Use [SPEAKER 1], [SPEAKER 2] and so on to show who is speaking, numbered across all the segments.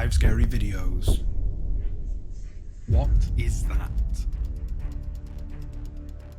[SPEAKER 1] 5 scary videos. What is that?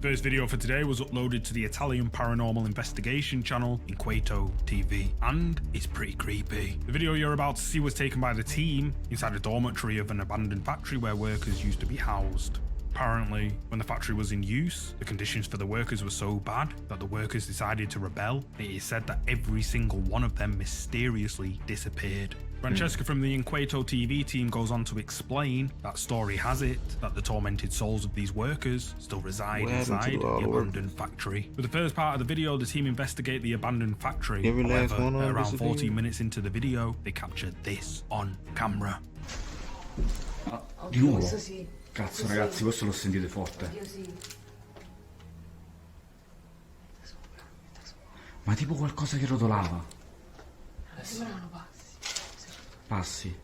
[SPEAKER 1] First video for today was uploaded to the Italian paranormal investigation channel Inquieto TV, and it's pretty creepy. The video you're about to see was taken by the team inside a dormitory of an abandoned factory where workers used to be housed. Apparently, when the factory was in use, the conditions for the workers were so bad that the workers decided to rebel. It is said that every single one of them mysteriously disappeared. Francesca from the Inquieto TV team goes on to explain that story has it that the tormented souls of these workers still reside inside the abandoned factory. For the first part of the video, the team investigate the abandoned factory. However, at around 14 minutes into the video, they captured this on camera.
[SPEAKER 2] Di nuovo? Cazzo ragazzi, questo l'ho sentito forte. Ma tipo qualcosa che rotolava.
[SPEAKER 3] Sembrano passi.
[SPEAKER 2] Passi.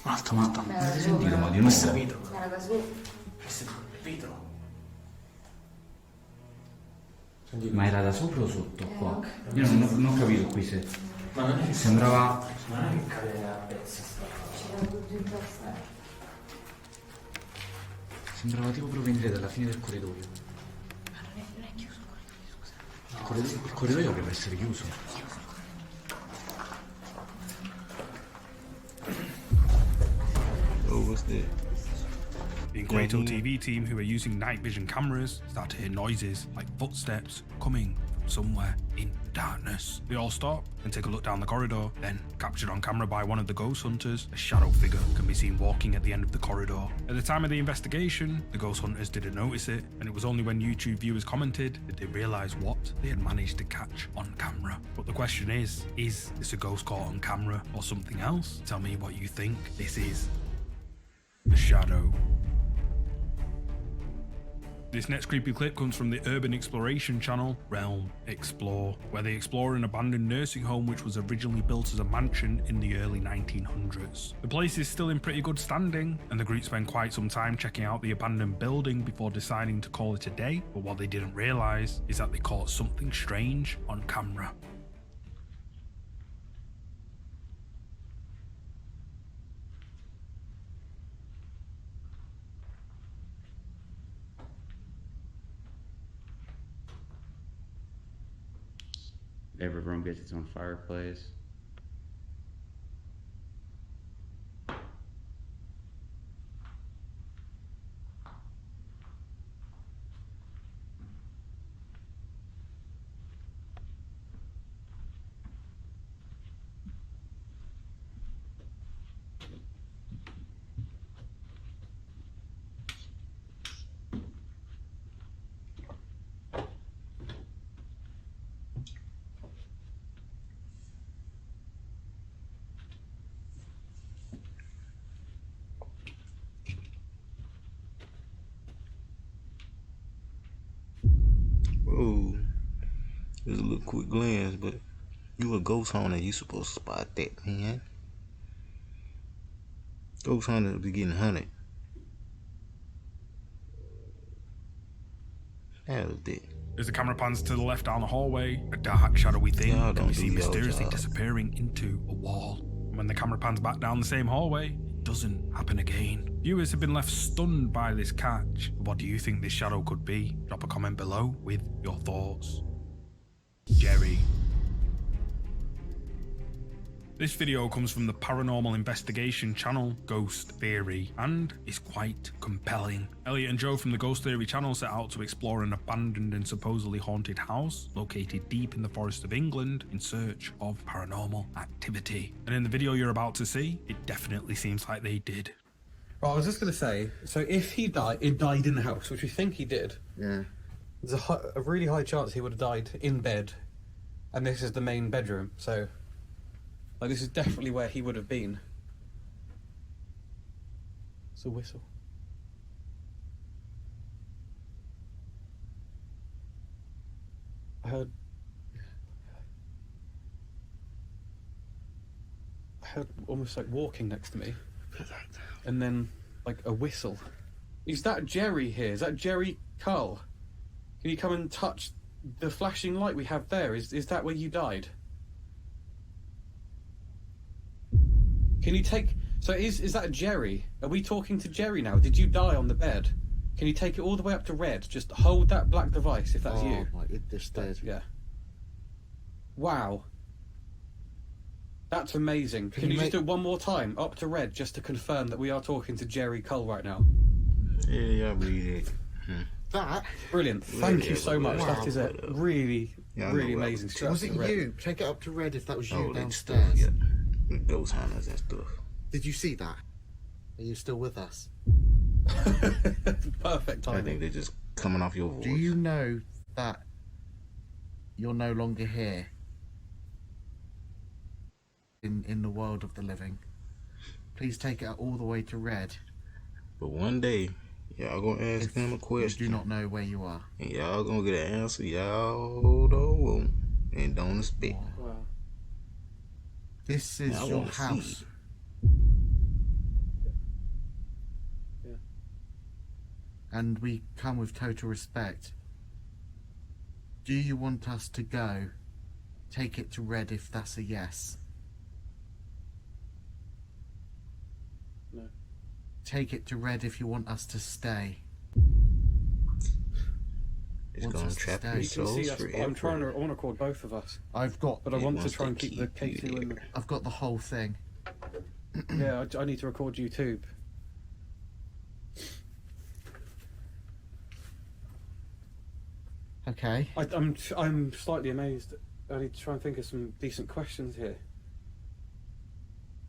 [SPEAKER 3] Un altro, ma
[SPEAKER 2] avete sentito? Ma di nuovo?
[SPEAKER 3] Questo è vetro. Questo è vetro.
[SPEAKER 2] Ma era da sopra o sotto qua? Io non ho capito qui se...
[SPEAKER 3] Ma non è che
[SPEAKER 2] sembrava...
[SPEAKER 3] Ma non è che cade a pezzi sta cosa.
[SPEAKER 2] Sembrava tipo provenire dalla fine del corridoio.
[SPEAKER 3] Ma non è chiuso il corridoio, scusa.
[SPEAKER 2] Il corridoio dovrebbe essere chiuso.
[SPEAKER 4] Oh, what's that?
[SPEAKER 1] The Inquieto TV team, who are using night vision cameras, start to hear noises like footsteps coming from somewhere in the darkness. They all stop and take a look down the corridor. Then, captured on camera by one of the ghost hunters, a shadow figure can be seen walking at the end of the corridor. At the time of the investigation, the ghost hunters didn't notice it, and it was only when YouTube viewers commented that they realized what they had managed to catch on camera. But the question is this a ghost caught on camera or something else? Tell me what you think. This is the shadow. This next creepy clip comes from the urban exploration channel Realm Explore, where they explore an abandoned nursing home which was originally built as a mansion in the early 1900s. The place is still in pretty good standing, and the group spend quite some time checking out the abandoned building before deciding to call it a day, but what they didn't realise is that they caught something strange on camera.
[SPEAKER 2] Every room gets its own fireplace.
[SPEAKER 4] Oh, there's a little quick glance, but you a ghost hunter, you supposed to spot that, man. Ghost hunters be getting hunted. That was it.
[SPEAKER 1] As the camera pans to the left down the hallway, a dark, shadowy thing
[SPEAKER 4] Y'all
[SPEAKER 1] can be
[SPEAKER 4] don't
[SPEAKER 1] seen
[SPEAKER 4] do y'all
[SPEAKER 1] mysteriously
[SPEAKER 4] job.
[SPEAKER 1] disappearing into a wall. And when the camera pans back down the same hallway, it doesn't happen again. Viewers have been left stunned by this catch. What do you think this shadow could be? Drop a comment below with your thoughts. Jerry. This video comes from the paranormal investigation channel Ghost Theory, and is quite compelling. Elliot and Joe from the Ghost Theory channel set out to explore an abandoned and supposedly haunted house located deep in the forest of England in search of paranormal activity. And in the video you're about to see, it definitely seems like they did.
[SPEAKER 5] Well, I was just going to say, so if he died in the house, which we think he did,
[SPEAKER 4] Yeah.
[SPEAKER 5] there's a really high chance he would have died in bed, and this is the main bedroom, so like this is definitely where he would have been. It's a whistle. I heard almost like walking next to me, and then like a whistle. Is that Jerry here? Is that Jerry Carl? Can you come and touch the flashing light we have there? Is that where you died? Can you take... So is that Jerry? Are we talking to Jerry now? Did you die on the bed? Can you take it all the way up to red? Just hold that black device if that's you.
[SPEAKER 6] Oh my, it just did.
[SPEAKER 5] Yeah. Wow. That's amazing. Can you just do it one more time, up to red, just to confirm that we are talking to Jerry Cole right now?
[SPEAKER 4] Yeah, I believe it.
[SPEAKER 6] That?
[SPEAKER 5] Brilliant. Thank you so much.
[SPEAKER 6] Wow.
[SPEAKER 5] That is a really,
[SPEAKER 4] Yeah, I
[SPEAKER 5] really
[SPEAKER 4] know,
[SPEAKER 5] amazing stuff.
[SPEAKER 6] Was it
[SPEAKER 5] Red.
[SPEAKER 6] you? Take it up to red if that was you
[SPEAKER 4] Oh, that
[SPEAKER 6] downstairs.
[SPEAKER 4] stuff, yeah. Ghost hunters and stuff.
[SPEAKER 6] Did you see that? Are you still with us?
[SPEAKER 5] Perfect
[SPEAKER 4] I
[SPEAKER 5] timing.
[SPEAKER 4] think they're just coming off your voice.
[SPEAKER 6] Do you know that you're no longer here in the world of the living? Please take it all the way to red.
[SPEAKER 4] But one day, y'all gonna ask
[SPEAKER 6] If
[SPEAKER 4] him a
[SPEAKER 6] you
[SPEAKER 4] question.
[SPEAKER 6] do not know where you are.
[SPEAKER 4] And y'all gonna get an answer y'all don't want and don't expect.
[SPEAKER 5] Wow.
[SPEAKER 6] This is
[SPEAKER 4] I
[SPEAKER 6] your
[SPEAKER 4] wanna see.
[SPEAKER 6] house.
[SPEAKER 5] Yeah.
[SPEAKER 6] And we come with total respect. Do you want us to go? Take it to red if that's a yes.
[SPEAKER 5] No.
[SPEAKER 6] Take it to red if you want us to stay.
[SPEAKER 4] It's
[SPEAKER 6] Wants
[SPEAKER 4] gonna
[SPEAKER 6] us to
[SPEAKER 4] trap
[SPEAKER 6] stay.
[SPEAKER 4] your
[SPEAKER 5] You can
[SPEAKER 4] souls
[SPEAKER 5] see us.
[SPEAKER 4] forever.
[SPEAKER 5] I'm trying to. I want to record both of us,
[SPEAKER 6] I've got
[SPEAKER 5] but I
[SPEAKER 4] It
[SPEAKER 5] want to
[SPEAKER 4] wants
[SPEAKER 5] try
[SPEAKER 4] to
[SPEAKER 5] and keep the
[SPEAKER 4] keep you
[SPEAKER 5] K2 in the.
[SPEAKER 6] I've got the whole thing.
[SPEAKER 5] Yeah, I need to record YouTube.
[SPEAKER 6] Okay.
[SPEAKER 5] I'm slightly amazed. I need to try and think of some decent questions here.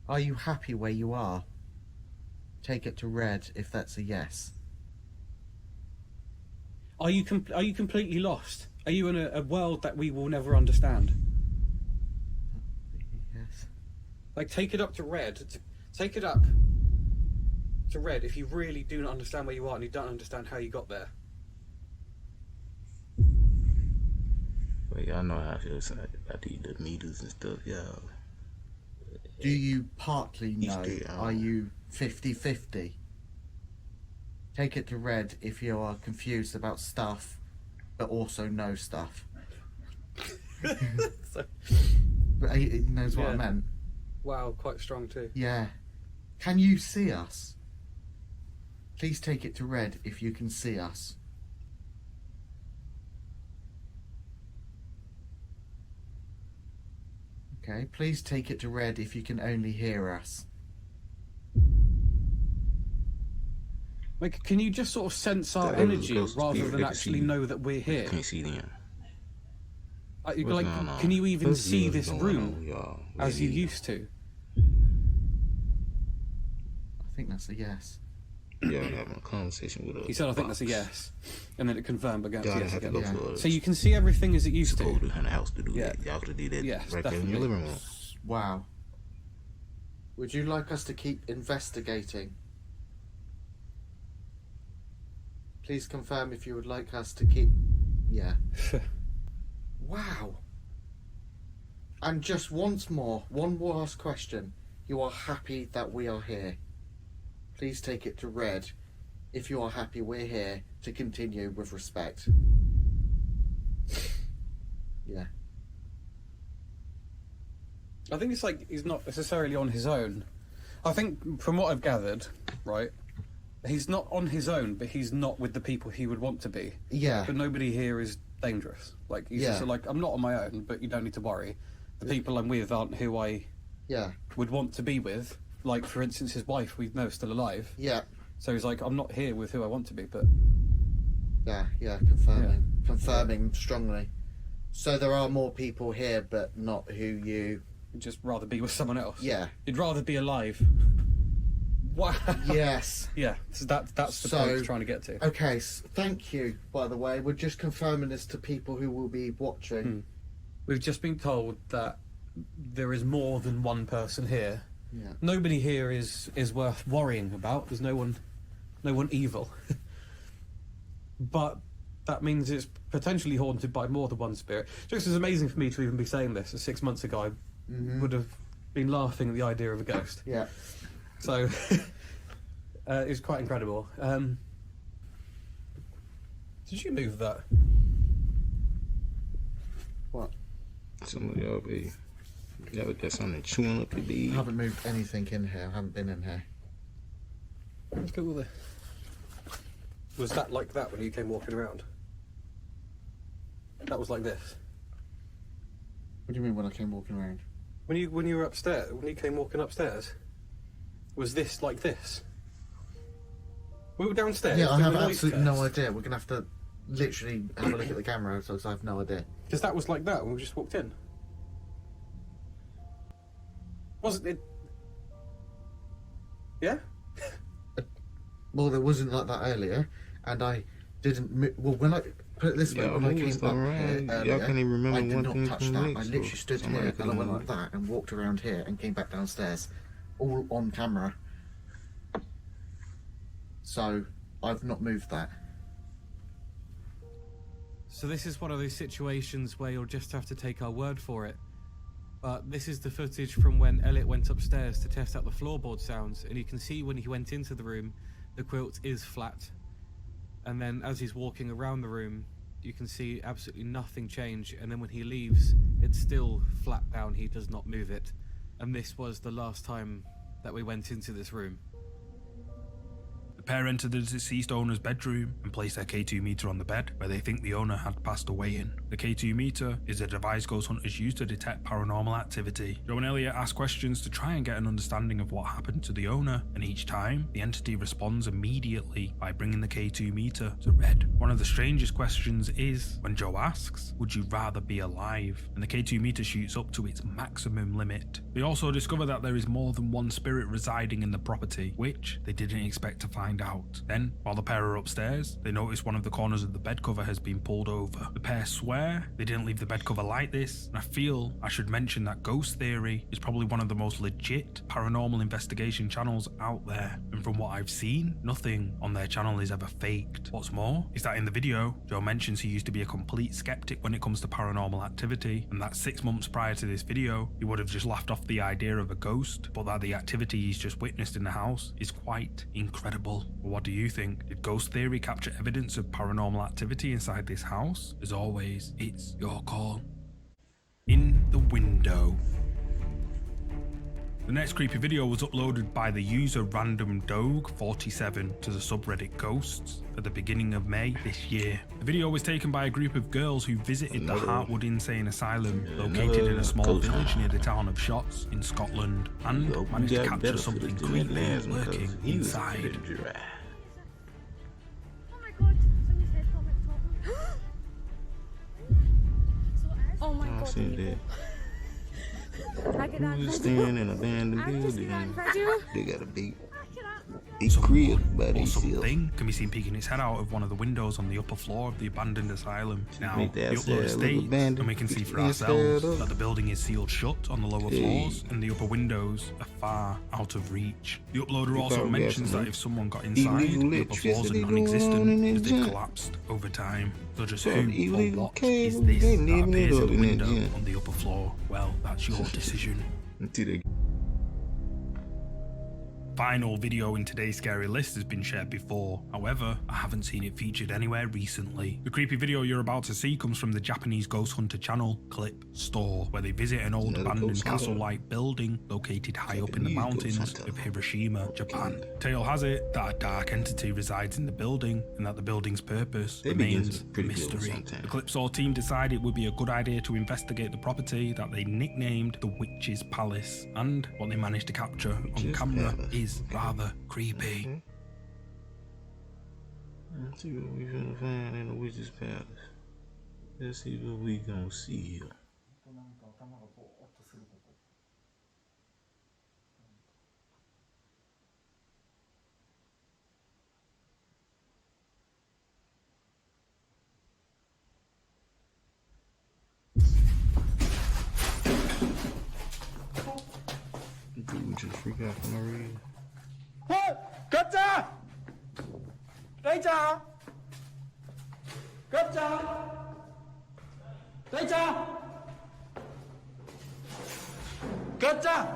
[SPEAKER 6] Are you happy where you are? Take it to red if that's a yes.
[SPEAKER 5] Are you completely lost? Are you in a world that we will never understand?
[SPEAKER 6] Yes.
[SPEAKER 5] Like, take it up to red. Take it up to red if you really do not understand where you are and you don't understand how you got there.
[SPEAKER 4] But y'all know how I feel about the meters and stuff, y'all.
[SPEAKER 6] Do you partly
[SPEAKER 4] He's
[SPEAKER 6] know?
[SPEAKER 4] dead.
[SPEAKER 6] Are you 50-50? Take it to red if you are confused about stuff, but also know stuff. But he knows what I
[SPEAKER 5] Yeah.
[SPEAKER 6] meant.
[SPEAKER 5] Wow, quite strong too.
[SPEAKER 6] Yeah. Can you see us? Please take it to red if you can see us. Okay, please take it to red if you can only hear us.
[SPEAKER 5] Like, can you just sort of sense our
[SPEAKER 4] That
[SPEAKER 5] energy
[SPEAKER 4] ghost
[SPEAKER 5] rather
[SPEAKER 4] spirit,
[SPEAKER 5] than
[SPEAKER 4] they can
[SPEAKER 5] actually
[SPEAKER 4] see-
[SPEAKER 5] know that we're here?
[SPEAKER 4] Can't see them.
[SPEAKER 5] Like,
[SPEAKER 4] What's going on?
[SPEAKER 5] can you even
[SPEAKER 4] What's
[SPEAKER 5] see
[SPEAKER 4] really
[SPEAKER 5] this
[SPEAKER 4] going
[SPEAKER 5] room
[SPEAKER 4] on, y'all?
[SPEAKER 5] as you
[SPEAKER 4] Really?
[SPEAKER 5] used to?
[SPEAKER 6] I think that's a yes.
[SPEAKER 4] Y'all having a conversation with us.
[SPEAKER 5] He said, "I think that's a yes," and then it confirmed against
[SPEAKER 4] Y'all
[SPEAKER 5] yes
[SPEAKER 4] have to
[SPEAKER 5] again.
[SPEAKER 4] go
[SPEAKER 6] Yeah.
[SPEAKER 4] for it.
[SPEAKER 5] So you can see everything as it used
[SPEAKER 4] supposed
[SPEAKER 5] to.
[SPEAKER 4] to in the house to do
[SPEAKER 5] Yeah.
[SPEAKER 4] that. Y'all could have did that
[SPEAKER 5] Yes,
[SPEAKER 4] right there in your
[SPEAKER 5] definitely.
[SPEAKER 4] living room.
[SPEAKER 6] Wow. Would you like us to keep investigating? Please confirm if you would like us to keep... Yeah. Wow. And just once more, one more last question. You are happy that we are here. Please take it to red if you are happy we're here to continue with respect. Yeah.
[SPEAKER 5] I think it's like he's not necessarily on his own. I think, from what I've gathered, right, he's not on his own, but he's not with the people he would want to be.
[SPEAKER 6] Yeah.
[SPEAKER 5] But nobody here is dangerous. Like, he's just
[SPEAKER 6] Yeah.
[SPEAKER 5] like, I'm not on my own, but you don't need to worry. The people I'm with aren't who I
[SPEAKER 6] Yeah.
[SPEAKER 5] would want to be with. Like, for instance, his wife, we know is still alive.
[SPEAKER 6] Yeah.
[SPEAKER 5] So he's like, I'm not here with who I want to be, but
[SPEAKER 6] Yeah, confirming strongly. So there are more people here, but not who you...
[SPEAKER 5] I'd just rather be with someone else.
[SPEAKER 6] Yeah.
[SPEAKER 5] You'd rather be alive. Wow.
[SPEAKER 6] Yes.
[SPEAKER 5] Yeah, so that's the
[SPEAKER 6] So-
[SPEAKER 5] point he's trying to get to.
[SPEAKER 6] Okay, thank you, by the way. We're just confirming this to people who will be watching.
[SPEAKER 5] We've just been told that there is more than one person here.
[SPEAKER 6] Yeah.
[SPEAKER 5] Nobody here is worth worrying about. There's no one evil. But that means it's potentially haunted by more than one spirit. Just as amazing for me to even be saying this. 6 months ago, I would have been laughing at the idea of a ghost.
[SPEAKER 6] Yeah.
[SPEAKER 5] So it's quite incredible. Did you move that?
[SPEAKER 6] What?
[SPEAKER 4] Some of y'all be Yeah, but that's something chewing up your
[SPEAKER 6] I
[SPEAKER 4] bead.
[SPEAKER 6] haven't moved anything in here. I haven't been in here.
[SPEAKER 5] Look at all the... Was that like that when you came walking around? That was like this.
[SPEAKER 6] What do you mean when I came walking around?
[SPEAKER 5] When you were upstairs, when you came walking upstairs, was this like this? We were downstairs.
[SPEAKER 6] Yeah, I
[SPEAKER 5] doing
[SPEAKER 6] have
[SPEAKER 5] the noise
[SPEAKER 6] absolutely no
[SPEAKER 5] test.
[SPEAKER 6] idea. We're gonna have to literally have a look at the camera, so I have no idea.
[SPEAKER 5] Because that was like that when we just walked in. Wasn't it? Yeah?
[SPEAKER 6] Well, there wasn't like that earlier, and I didn't. Well, when I put it this way,
[SPEAKER 4] Yeah,
[SPEAKER 6] when I
[SPEAKER 4] who
[SPEAKER 6] came
[SPEAKER 4] was
[SPEAKER 6] up here
[SPEAKER 4] around? Y'all
[SPEAKER 6] earlier,
[SPEAKER 4] can't even remember
[SPEAKER 6] I did
[SPEAKER 4] one
[SPEAKER 6] not
[SPEAKER 4] thing
[SPEAKER 6] touch
[SPEAKER 4] from
[SPEAKER 6] that.
[SPEAKER 4] next,
[SPEAKER 6] I literally
[SPEAKER 4] so
[SPEAKER 6] stood
[SPEAKER 4] somebody
[SPEAKER 6] here
[SPEAKER 4] could've
[SPEAKER 6] and I went
[SPEAKER 4] known.
[SPEAKER 6] like that and walked around here and came back downstairs, all on camera. So I've not moved that.
[SPEAKER 5] So this is one of those situations where you'll just have to take our word for it. But this is the footage from when Elliot went upstairs to test out the floorboard sounds, and you can see when he went into the room, the quilt is flat. And then as he's walking around the room, you can see absolutely nothing change, and then when he leaves, it's still flat down, he does not move it. And this was the last time that we went into this room.
[SPEAKER 1] The pair entered the deceased owner's bedroom and placed their K2 meter on the bed, where they think the owner had passed away in. The K2 meter is a device ghost hunters use to detect paranormal activity. Joe and Elliot ask questions to try and get an understanding of what happened to the owner, and each time, the entity responds immediately by bringing the K2 meter to red. One of the strangest questions is, when Joe asks, would you rather be alive? And the K2 meter shoots up to its maximum limit. They also discover that there is more than one spirit residing in the property, which they didn't expect to find out. Then, while the pair are upstairs, they notice one of the corners of the bed cover has been pulled over. The pair swear they didn't leave the bed cover like this, and I feel I should mention that ghost theory is probably one of the most legit paranormal investigation channels out there, and from what I've seen, nothing on their channel is ever faked. What's more is that in the video, Joe mentions he used to be a complete skeptic when it comes to paranormal activity, and that 6 months prior to this video, he would have just laughed off the idea of a ghost, but that the activity he's just witnessed in the house is quite incredible. What do you think? Did ghost theory capture evidence of paranormal activity inside this house? As always, it's your call. In the window. The next creepy video was uploaded by the user randomdog47 to the subreddit Ghosts at the beginning of May this year. The video was taken by a group of girls who visited the Heartwood Insane Asylum, located in a small village near the town of Shotts in Scotland, and managed to capture something creepy lurking inside.
[SPEAKER 3] Oh my god, somebody's head from it.
[SPEAKER 7] Oh my god.
[SPEAKER 4] See that?
[SPEAKER 7] I cannot
[SPEAKER 4] Who's
[SPEAKER 7] find you.
[SPEAKER 4] staying in an abandoned
[SPEAKER 7] I'm just
[SPEAKER 4] building?
[SPEAKER 7] cannot find you.
[SPEAKER 4] They got a big
[SPEAKER 7] I cannot.
[SPEAKER 4] crib by
[SPEAKER 1] Or
[SPEAKER 4] themselves.
[SPEAKER 1] something can be seen peeking its head out of one of the windows on the upper floor of the abandoned asylum. Now,
[SPEAKER 4] Make
[SPEAKER 1] the
[SPEAKER 4] that
[SPEAKER 1] upload
[SPEAKER 4] look
[SPEAKER 1] states,
[SPEAKER 4] abandoned.
[SPEAKER 1] and we can see for
[SPEAKER 4] It's
[SPEAKER 1] ourselves,
[SPEAKER 4] scared up.
[SPEAKER 1] that the building is sealed shut on the lower
[SPEAKER 4] Hey.
[SPEAKER 1] floors, and the upper windows are far out of reach. The uploader also
[SPEAKER 4] probably got
[SPEAKER 1] mentions
[SPEAKER 4] some
[SPEAKER 1] that if someone got inside,
[SPEAKER 4] illegal
[SPEAKER 1] the upper floors are
[SPEAKER 4] electricity going on in
[SPEAKER 1] non-existent
[SPEAKER 4] that
[SPEAKER 1] as they've
[SPEAKER 4] joint.
[SPEAKER 1] collapsed over time. So just
[SPEAKER 4] Some
[SPEAKER 1] who or
[SPEAKER 4] illegal
[SPEAKER 1] what
[SPEAKER 4] cable,
[SPEAKER 1] is this
[SPEAKER 4] they
[SPEAKER 1] that
[SPEAKER 4] living it
[SPEAKER 1] appears in
[SPEAKER 4] up
[SPEAKER 1] the
[SPEAKER 4] in that
[SPEAKER 1] window
[SPEAKER 4] joint.
[SPEAKER 1] on the upper floor? Well, that's your decision.
[SPEAKER 4] Until they
[SPEAKER 1] Final video in today's scary list has been shared before, however, I haven't seen it featured anywhere recently. The creepy video you're about to see comes from the Japanese Ghost Hunter channel, Clip Store, where they visit an old
[SPEAKER 4] Another
[SPEAKER 1] abandoned
[SPEAKER 4] ghost hunter.
[SPEAKER 1] castle-like building located high up in the
[SPEAKER 4] Japanese
[SPEAKER 1] mountains
[SPEAKER 4] ghost hunter.
[SPEAKER 1] of Hiroshima, Japan. Tale has it that a dark entity resides in the building, and that the building's purpose
[SPEAKER 4] They begin
[SPEAKER 1] remains
[SPEAKER 4] some
[SPEAKER 1] a
[SPEAKER 4] pretty good
[SPEAKER 1] mystery.
[SPEAKER 4] sometimes.
[SPEAKER 1] The Clip Store team decided it would be a good idea to investigate the property that they nicknamed the Witch's Palace, and what they managed to capture on
[SPEAKER 4] Witch's
[SPEAKER 1] camera
[SPEAKER 4] Palace.
[SPEAKER 1] is rather creepy.
[SPEAKER 4] Let's see what we finna find in the Witch's Palace. Let's see what we gonna see here. Dude, we just freak out for no reason.
[SPEAKER 8] Gotcha! Rachel! Gotcha! Rachel! Gotcha!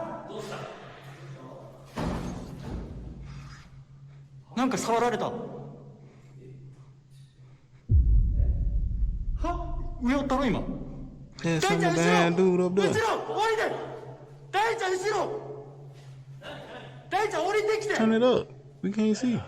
[SPEAKER 8] なんか触られた。は？上おったろ今。
[SPEAKER 4] There's some damn dude up there.
[SPEAKER 8] 降りて大ちゃん後ろ大ちゃん降りてきて
[SPEAKER 4] Turn it up. We can't see.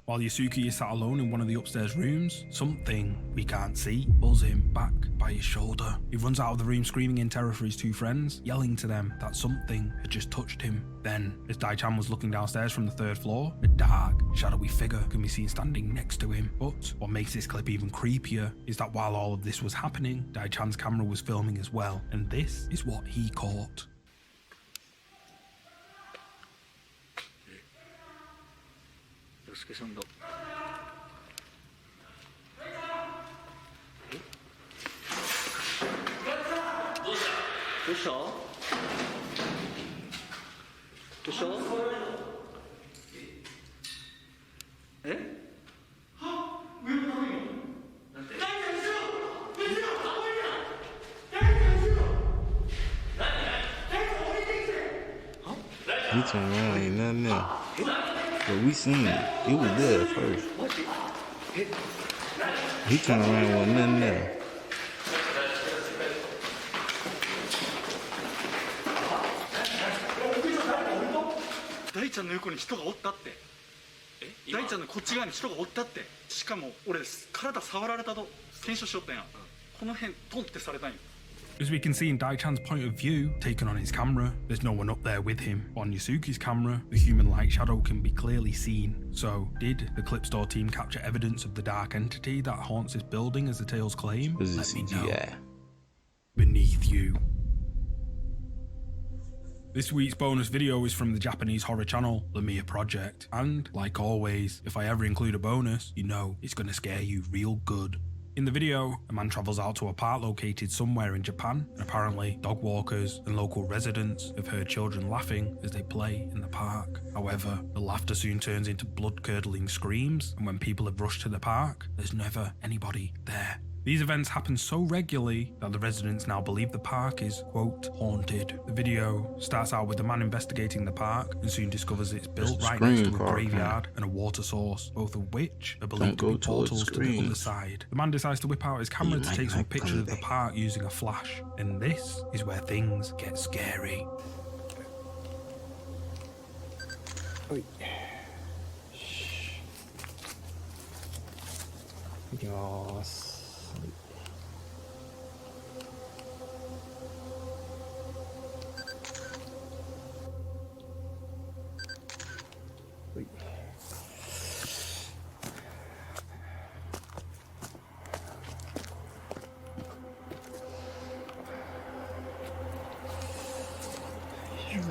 [SPEAKER 1] While Yasuki is sat alone in one of the upstairs rooms, something we can't see pulls him back by his shoulder. He runs out of the room screaming in terror for his two friends, yelling to them that something had just touched him. Then, as Dai-chan was looking downstairs from the third floor, a dark, shadowy figure can be seen standing next to him. But what makes this clip even creepier is that while all of this was happening, Dai-chan's camera was filming as well, and this is what he caught.
[SPEAKER 8] 洋介さんだどうしたどうしたえ
[SPEAKER 4] He turned around, ain't nothing there. But we seen it. It was there at first. He turned around, wasn't nothing there.
[SPEAKER 9] 大ちゃんの横に人がおったって大ちゃんのこっち側に人がおったってしかも俺体触られたと検証しよったんやこの辺トンってされたんよ
[SPEAKER 1] As we can see in Dai-chan's point of view, taken on his camera, there's no one up there with him. On Yasuki's camera, the human-like shadow can be clearly seen. So, did the Clip Store team capture evidence of the dark entity that haunts this building as the tales claim?
[SPEAKER 4] This is
[SPEAKER 1] Let me know.
[SPEAKER 4] CGI.
[SPEAKER 1] Beneath you. This week's bonus video is from the Japanese horror channel, The Mia Project. And, like always, if I ever include a bonus, you know it's gonna scare you real good. In the video, a man travels out to a park located somewhere in Japan, and apparently dog walkers and local residents have heard children laughing as they play in the park. However, the laughter soon turns into blood-curdling screams, and when people have rushed to the park, there's never anybody there. These events happen so regularly that the residents now believe the park is, quote, haunted. The video starts out with the man investigating the park and soon discovers it's built right next to a graveyard and a water source, both of which are believed to be portals to the other side. The man decides to whip out his camera to take some pictures of the park using a flash, and this is where things get scary.
[SPEAKER 5] いきます。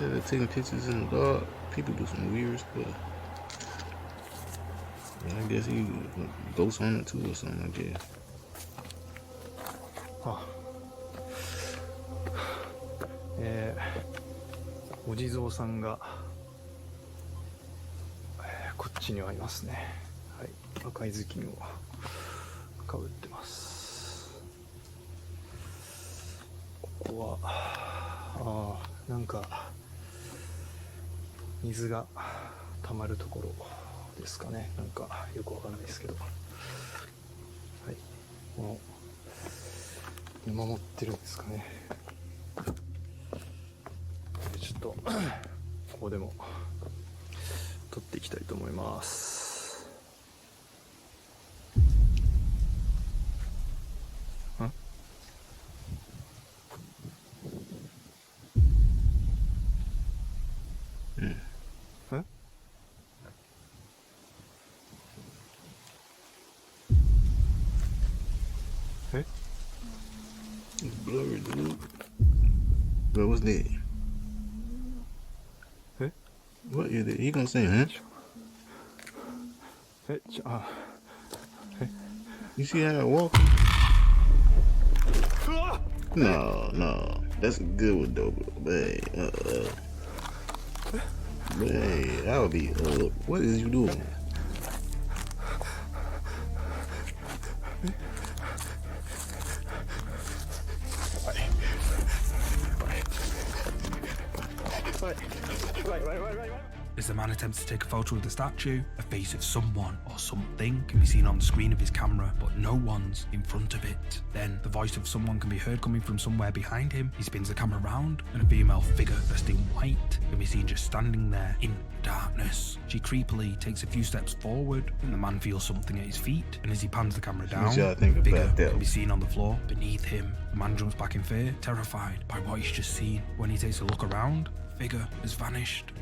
[SPEAKER 4] Yeah, taking pictures in the dark. People do some weird stuff. Yeah, I guess he ghost on it too or something, I guess.
[SPEAKER 5] お地蔵さんが、こっちにはいますね。はい、赤い頭巾をかぶってます。ここはなんか水が溜まるところですかね。なんかよくわかんないですけど、はい、この見守ってるんですかね。ちょっとここでも撮っていきたいと思います。
[SPEAKER 4] It's blurry, dude. Bro, what's that? What is it? He gonna say, huh? You see how I walk? No. That's a good one, though, man. Man, I'll be up. What is you doing?
[SPEAKER 1] As the man attempts to take a photo of the statue, a face of someone or something can be seen on the screen of his camera, but no one's in front of it. Then the voice of someone can be heard coming from somewhere behind him. He spins the camera around, and a female figure dressed in white can be seen just standing there in the darkness. She creepily takes a few steps forward, and the man feels something at his feet, and as he pans the camera down,
[SPEAKER 4] What y'all think
[SPEAKER 1] a figure
[SPEAKER 4] about that?
[SPEAKER 1] can be seen on the floor beneath him. The man jumps back in fear, terrified by what he's just seen. When he takes a look around, the figure has vanished.